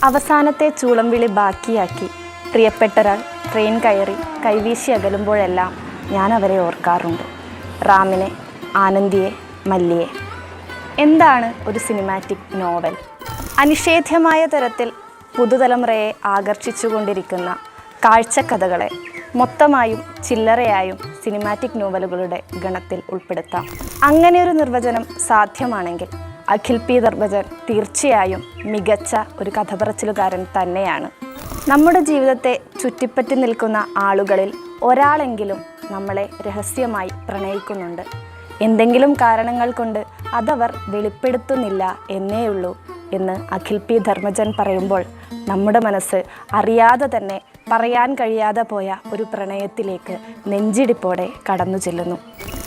അവസാനത്തെ ചൂളം വിളി ബാക്കിയാക്കി പ്രിയപ്പെട്ടൊരാൾ ട്രെയിൻ കയറി കൈവീശി അകലുമ്പോഴെല്ലാം ഞാൻ അവരെ ഓർക്കാറുണ്ട്. റാമിനെ, ആനന്ദിയെ, മല്ലിയെ. എന്താണ് ഒരു സിനിമാറ്റിക് നോവൽ? അനിഷേധ്യമായ തരത്തിൽ പുതുതലമുറയെ ആകർഷിച്ചുകൊണ്ടിരിക്കുന്ന കാഴ്ചക്കഥകളെ മൊത്തമായും ചില്ലറയായും സിനിമാറ്റിക് നോവലുകളുടെ ഗണത്തിൽ ഉൾപ്പെടുത്താം. അങ്ങനെയൊരു നിർവചനം സാധ്യമാണെങ്കിൽ അഖിൽ പി ധർമ്മജൻ തീർച്ചയായും മികച്ച ഒരു കഥപറച്ചിലുകാരൻ തന്നെയാണ്. നമ്മുടെ ജീവിതത്തെ ചുറ്റിപ്പറ്റി നിൽക്കുന്ന ആളുകളിൽ ഒരാളെങ്കിലും നമ്മളെ രഹസ്യമായി പ്രണയിക്കുന്നുണ്ട്. എന്തെങ്കിലും കാരണങ്ങൾ കൊണ്ട് അതവർ വെളിപ്പെടുത്തുന്നില്ല എന്നേയുള്ളൂ എന്ന് അഖിൽ പി ധർമ്മജൻ പറയുമ്പോൾ നമ്മുടെ മനസ്സ് അറിയാതെ തന്നെ പറയാൻ കഴിയാതെ പോയ ഒരു പ്രണയത്തിലേക്ക് നെഞ്ചിടിപ്പോടെ കടന്നു ചെല്ലുന്നു.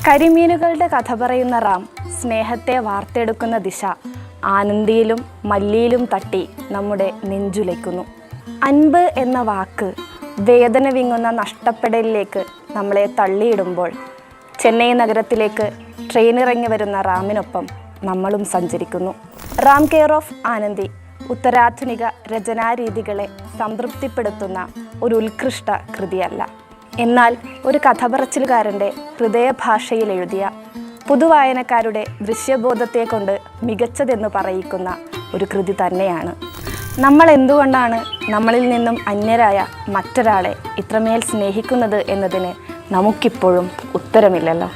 കരിമീനുകളുടെ കഥ പറയുന്ന റാം സ്നേഹത്തെ വാർത്തെടുക്കുന്ന ദിശ ആനന്ദിയിലും മല്ലിയിലും തട്ടി നമ്മുടെ നെഞ്ചുലയ്ക്കുന്നു. അൻപ് എന്ന വാക്ക് വേദന വിങ്ങുന്ന നഷ്ടപ്പെടലിലേക്ക് നമ്മളെ തള്ളിയിടുമ്പോൾ ചെന്നൈ നഗരത്തിലേക്ക് ട്രെയിനിറങ്ങി വരുന്ന റാമിനൊപ്പം നമ്മളും സഞ്ചരിക്കുന്നു. റാം കെയർ ഓഫ് ആനന്ദി ഉത്തരാധുനിക രചനാരീതികളെ സംതൃപ്തിപ്പെടുത്തുന്ന ഒരു ഉത്കൃഷ്ട കൃതിയല്ല. എന്നാൽ ഒരു കഥപറച്ചിലുകാരൻ്റെ ഹൃദയഭാഷയിൽ എഴുതിയ പുതുവായനക്കാരുടെ ദൃശ്യബോധത്തെ കൊണ്ട് മികച്ചതെന്ന് പറയിക്കുന്ന ഒരു കൃതി തന്നെയാണ്. നമ്മൾ എന്തുകൊണ്ടാണ് നമ്മളിൽ നിന്നും അന്യരായ മറ്റൊരാളെ ഇത്രമേൽ സ്നേഹിക്കുന്നത് എന്നതിന് നമുക്കിപ്പോഴും ഉത്തരമില്ലല്ലോ.